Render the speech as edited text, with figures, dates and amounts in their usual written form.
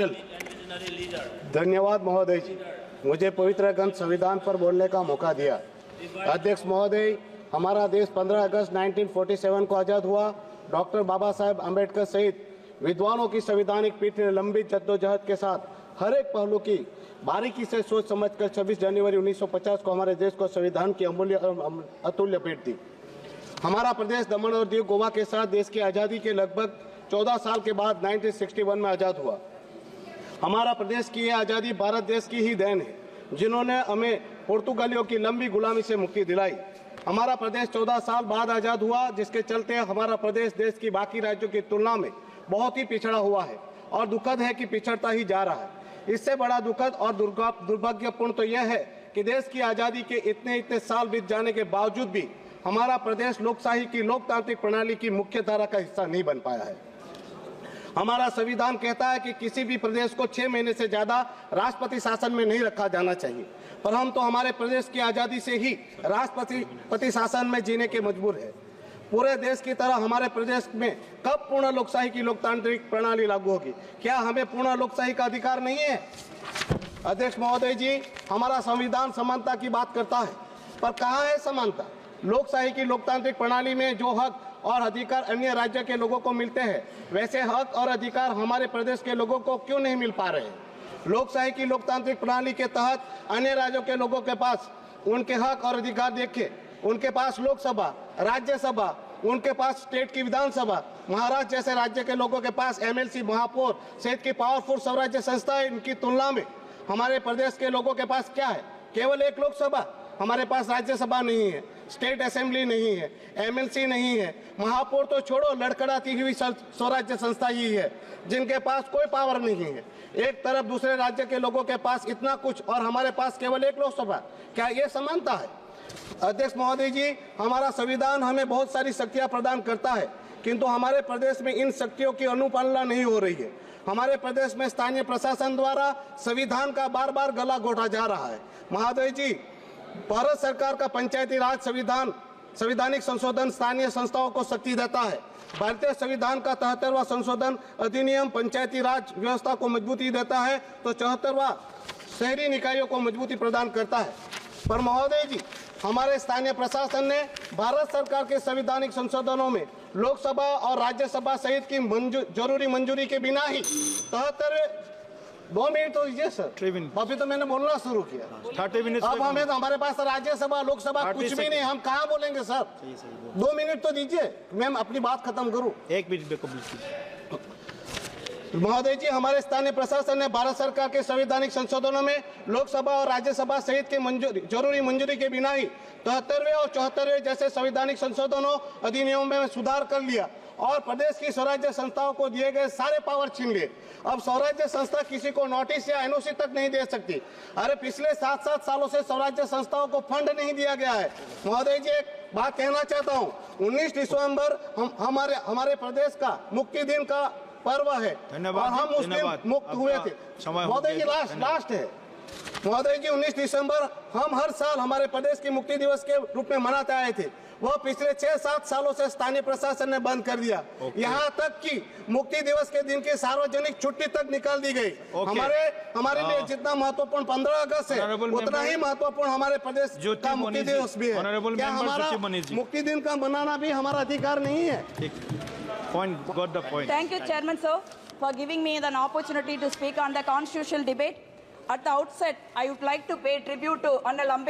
Title. धन्यवाद महोदय जी, मुझे पवित्र ग्रंथ संविधान पर बोलने का मौका दिया। अध्यक्ष महोदय, हमारा देश 15 अगस्त 1947 को आज़ाद हुआ। डॉक्टर बाबा साहेब अम्बेडकर सहित विद्वानों की संवैधानिक पीठ ने लंबी जद्दोजहद के साथ हर एक पहलू की बारीकी से सोच समझकर 26 जनवरी 1950 को हमारे देश को संविधान की अमूल्य अतुल्य भेंट दी। हमारा प्रदेश दमन और दीव गोवा के साथ देश की आज़ादी के लगभग 14 साल के बाद 1961 में आज़ाद हुआ। हमारा प्रदेश की यह आज़ादी भारत देश की ही देन है, जिन्होंने हमें पुर्तगालियों की लंबी गुलामी से मुक्ति दिलाई। हमारा प्रदेश 14 साल बाद आज़ाद हुआ, जिसके चलते हमारा प्रदेश देश की बाकी राज्यों की तुलना में बहुत ही पिछड़ा हुआ है और दुखद है कि पिछड़ता ही जा रहा है। इससे बड़ा दुखद और दुर्भाग्यपूर्ण तो यह है कि देश की आज़ादी के इतने साल बीत जाने के बावजूद भी हमारा प्रदेश लोकशाही की लोकतांत्रिक प्रणाली की मुख्य धारा का हिस्सा नहीं बन पाया है। हमारा संविधान कहता है कि किसी भी प्रदेश को 6 महीने से ज्यादा राष्ट्रपति शासन में नहीं रखा जाना चाहिए, पर हम तो हमारे प्रदेश की आज़ादी से ही राष्ट्रपति शासन में जीने के मजबूर है। पूरे देश की तरह हमारे प्रदेश में कब पूर्ण लोकशाही की लोकतांत्रिक प्रणाली लागू होगी? क्या हमें पूर्ण लोकशाही का अधिकार नहीं है? अध्यक्ष महोदय जी, हमारा संविधान समानता की बात करता है, पर कहाँ है समानता? लोकशाही की लोकतांत्रिक प्रणाली में जो हक और अधिकार अन्य राज्य के लोगों को मिलते हैं, वैसे हक और अधिकार हमारे प्रदेश के लोगों को क्यों नहीं मिल पा रहे हैं? लोकशाही की लोकतांत्रिक प्रणाली के तहत अन्य राज्यों के लोगों के पास उनके हक और अधिकार देखे, उनके पास लोकसभा, राज्यसभा, उनके पास स्टेट की विधानसभा, महाराष्ट्र जैसे राज्य के लोगों के पास एमएलसी, महापौर सहित की पावरफुल स्वराज्य संस्थाएं। इनकी तुलना में हमारे प्रदेश के लोगों के पास क्या है? केवल एक लोकसभा। हमारे पास राज्यसभा नहीं है, स्टेट असेंबली नहीं है, एमएलसी नहीं है, महापौर तो छोड़ो, लड़खड़ाती हुई स्वराज्य संस्था ही है जिनके पास कोई पावर नहीं है। एक तरफ दूसरे राज्य के लोगों के पास इतना कुछ और हमारे पास केवल एक लोकसभा। क्या ये समानता है? अध्यक्ष महोदय जी, हमारा संविधान हमें बहुत सारी शक्तियां प्रदान करता है, किंतु हमारे प्रदेश में इन शक्तियों की अनुपालना नहीं हो रही है। हमारे प्रदेश में स्थानीय प्रशासन द्वारा संविधान का बार बार गला घोटा जा रहा है। महोदय जी, भारत सरकार का पंचायती राज संवैधानिक संशोधन स्थानीय संस्थाओं को शक्ति देता है। भारतीय संविधान का 73वां संशोधन अधिनियम पंचायती राज व्यवस्था को मजबूती देता है, तो 74वां शहरी निकायों को मजबूती प्रदान करता है। पर महोदय जी, हमारे स्थानीय प्रशासन ने भारत सरकार के संवैधानिक संशोधनों में लोकसभा और राज्यसभा सहित की जरूरी मंजूरी के बिना ही 2 मिनट तो दीजिए सर, अभी तो मैंने बोलना शुरू किया। 30 मिनट। अब हमें तो हमारे पास राज्यसभा लोकसभा कुछ भी नहीं, हम कहाँ बोलेंगे सर? 2 मिनट तो दीजिए, मैं अपनी बात खत्म करूँ। 1 मिनट महोदय जी, हमारे स्थानीय प्रशासन ने भारत सरकार के संवैधानिक संशोधनों में लोकसभा और राज्यसभा सहित के जरूरी मंजूरी के बिना ही 73वें और 74वें जैसे संवैधानिक संशोधनों अधिनियमों में सुधार कर लिया और प्रदेश की स्वराज्य संस्थाओं को दिए गए सारे पावर छीन लिए। अब स्वराज्य संस्था किसी को नोटिस या एनओसी तक नहीं दे सकती। अरे पिछले 7 सालों से स्वराज्य संस्थाओं को फंड नहीं दिया गया है। महोदय जी, एक बात कहना चाहता हूँ, 19 दिसंबर हमारे प्रदेश का मुक्ति दिन का पर्व है और हम उस दिन मुक्त हुए थे। महोदय जी, लास्ट है महोदय जी, 19 दिसंबर हम हर साल हमारे प्रदेश की मुक्ति दिवस के रूप में मनाते आए थे। वह पिछले 6-7 सालों से स्थानीय प्रशासन ने बंद कर दिया। यहाँ तक कि मुक्ति दिवस के दिन की सार्वजनिक छुट्टी तक निकाल दी गई। हमारे लिए जितना महत्वपूर्ण 15 अगस्त है, उतना ही महत्वपूर्ण हमारे प्रदेश का मुक्ति दिवस भी है। क्या हमारा मुक्ति दिन का मनाना भी हमारा अधिकार नहीं है? Thank you, Chairman sir, for giving me an opportunity to speak on the constitutional debate. At the outset, I would like to pay tribute to Honorable